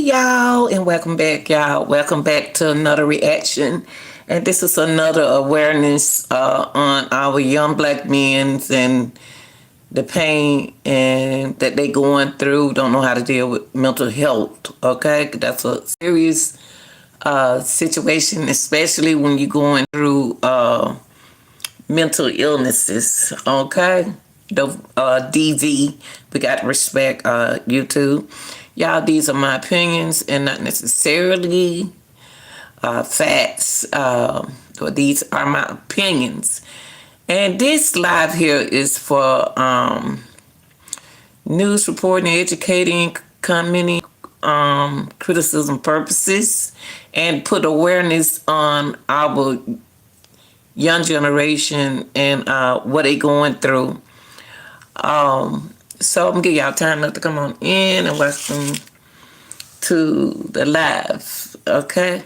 y'all, and welcome back, y'all. Welcome back to another reaction. And this is another awareness on our young black men and the pain and that they going through, don't know how to deal with mental health. Okay, that's a serious situation, especially when you're going through mental illnesses. Okay, the DV, we got to respect YouTube. Y'all, these are my opinions and not necessarily facts. Or these are my opinions. And this live here is for news reporting, educating, commenting, criticism purposes, and put awareness on our young generation and what they going through. So I'm gonna give y'all time enough to come on in and welcome to the live. Okay.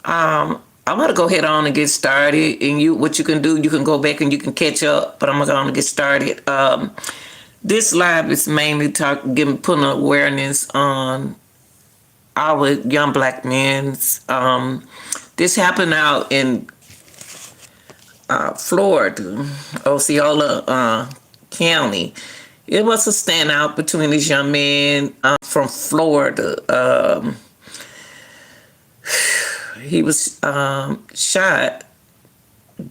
I'm gonna go ahead on and get started. And what you can do, you can go back and you can catch up. But I'm gonna go on and get started. This live is mainly putting awareness on our young black men's. This happened out in Florida, Osceola County. It was a standout between this young man from Florida. He was shot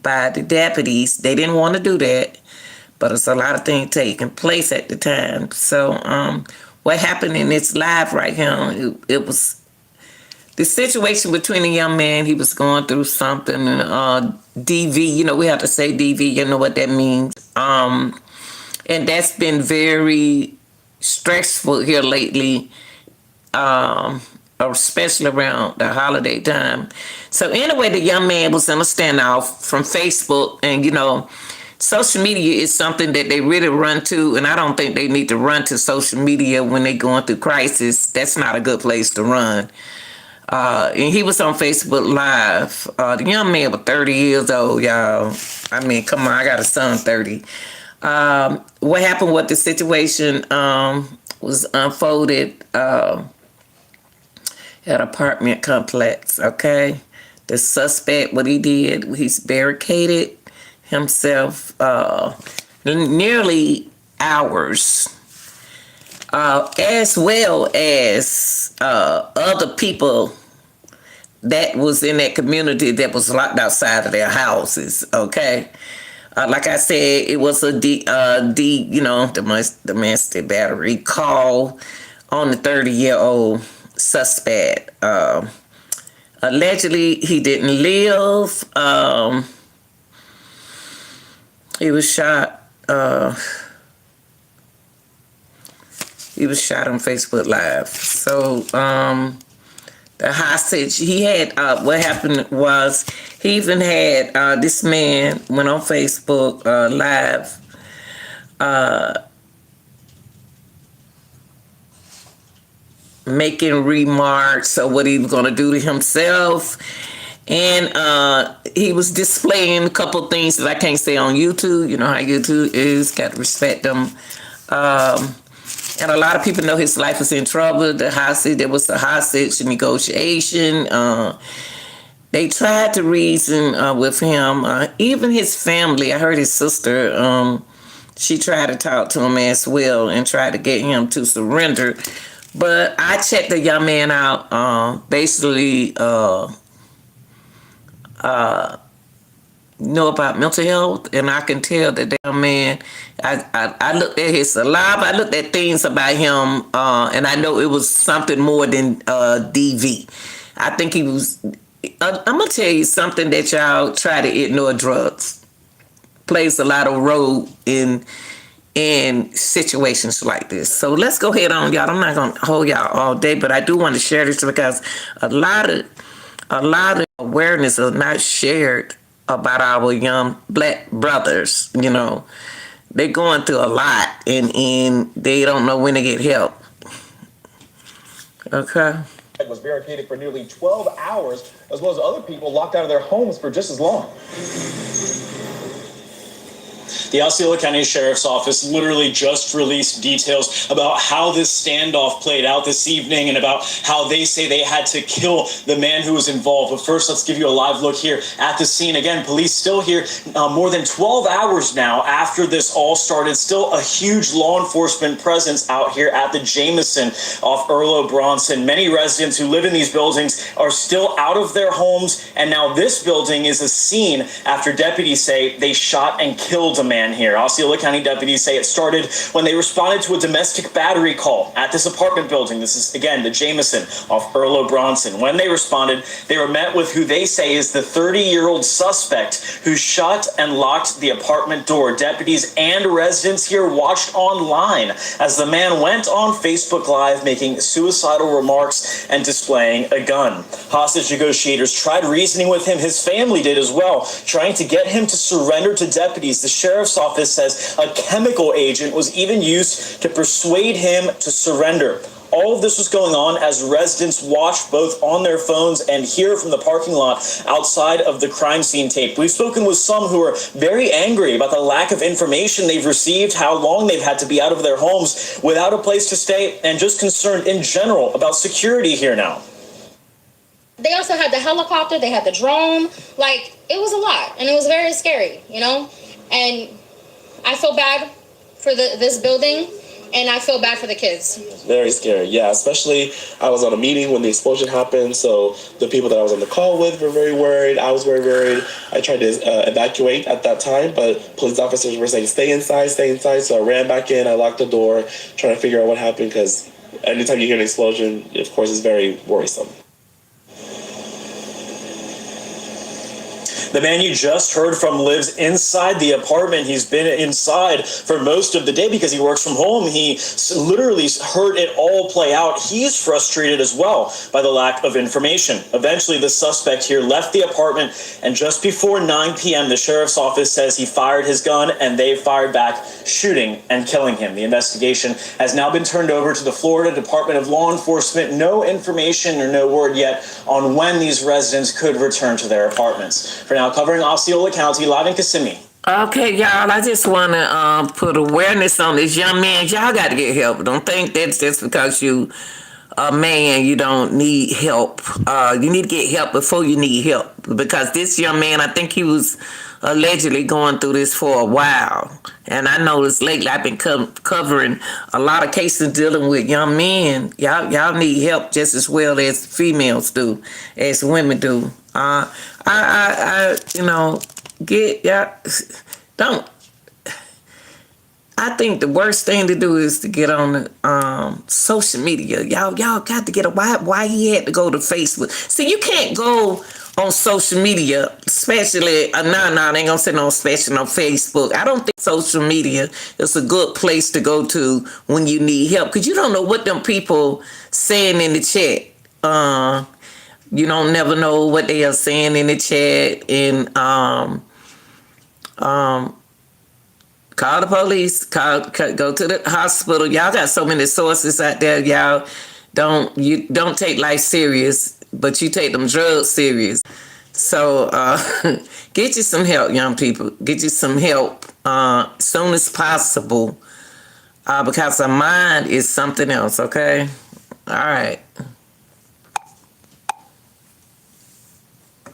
by the deputies. They didn't want to do that, but it's a lot of things taking place at the time. So what happened in this live right here, it was the situation between the young man. He was going through something, DV, we have to say DV, you know what that means. And that's been very stressful here lately, especially around the holiday time. So anyway, the young man was in a standoff from Facebook, and social media is something that they really run to, and I don't think they need to run to social media when they're going through crisis. That's not a good place to run. And he was on Facebook Live. The young man was 30 years old, y'all. I mean, come on, I got a son 30. What happened with the situation was unfolded at apartment complex, okay? The suspect, what he did, he's barricaded himself nearly hours, as well as other people that was in that community that was locked outside of their houses, okay? Like I said, it was a domestic battery call on the 30-year-old suspect. Allegedly, he didn't live. He was shot. He was shot on Facebook Live. So the hostage, he had, what happened was, he even had, this man went on Facebook Live, making remarks of what he was going to do to himself. And he was displaying a couple things that I can't say on YouTube. You know how YouTube is, got to respect them. And a lot of people know his life was in trouble. There was a hostage negotiation. They tried to reason with him. Even his family, I heard his sister, she tried to talk to him as well and tried to get him to surrender. But I checked the young man out, basically know about mental health, and I can tell that young man, I looked at his live, I looked at things about him, and I know it was something more than DV. I think he was, I'm going to tell you something that y'all try to ignore. Drugs plays a lot of role in situations like this. So let's go ahead on, y'all. I'm not going to hold y'all all day, but I do want to share this because a lot of awareness is not shared about our young black brothers. They're going through a lot, and they don't know when to get help. Okay. It was barricaded for nearly 12 hours, as well as other people locked out of their homes for just as long. The Osceola County Sheriff's Office literally just released details about how this standoff played out this evening and about how they say they had to kill the man who was involved. But first, let's give you a live look here at the scene. Again, police still here more than 12 hours now after this all started. Still a huge law enforcement presence out here at the Jameson off Earl Bronson. Many residents who live in these buildings are still out of their homes, and now this building is a scene after deputies say they shot and killed a man here. Osceola County deputies say it started when they responded to a domestic battery call at this apartment building. This is, again, the Jameson off Earl Bronson. When they responded, they were met with who they say is the 30-year-old suspect who shut and locked the apartment door. Deputies and residents here watched online as the man went on Facebook Live making suicidal remarks and displaying a gun. Hostage negotiators tried reasoning with him. His family did as well, trying to get him to surrender to deputies. The sheriff's office says a chemical agent was even used to persuade him to surrender. All of this was going on as residents watched both on their phones and hear from the parking lot outside of the crime scene tape. We've spoken with some who are very angry about the lack of information they've received, how long they've had to be out of their homes without a place to stay, and just concerned in general about security here now. They also had the helicopter, they had the drone, like, it was a lot, and it was very scary, you know? And I feel bad for this building, and I feel bad for the kids. Very scary, yeah, especially I was on a meeting when the explosion happened, so the people that I was on the call with were very worried. I was very worried. I tried to evacuate at that time, but police officers were saying, stay inside, so I ran back in, I locked the door, trying to figure out what happened, because anytime you hear an explosion, of course, it's very worrisome. The man you just heard from lives inside the apartment. He's been inside for most of the day because he works from home. He literally heard it all play out. He's frustrated as well by the lack of information. Eventually, the suspect here left the apartment, and just before 9 p.m., the sheriff's office says he fired his gun, and they fired back, shooting and killing him. The investigation has now been turned over to the Florida Department of Law Enforcement. No information or no word yet on when these residents could return to their apartments. For now, covering Osceola County, live in Kissimmee. Okay, y'all, I just want to put awareness on this young man. Y'all got to get help. Don't think that's just because you a man, you don't need help. You need to get help before you need help. Because this young man, I think he was allegedly going through this for a while. And I noticed lately I've been covering a lot of cases dealing with young men. Y'all need help just as well as females do, as women do. Don't. I think the worst thing to do is to get on the social media. Y'all got to get why he had to go to Facebook. See, you can't go on social media, especially, they ain't gonna say no special on Facebook. I don't think social media is a good place to go to when you need help, because you don't know what them people saying in the chat. You don't never know what they are saying in the chat, and call the police, go to the hospital. Y'all got so many sources out there. Y'all don't take life serious, but you take them drugs serious. So get you some help, young people. Get you some help as soon as possible, because our mind is something else, okay? All right.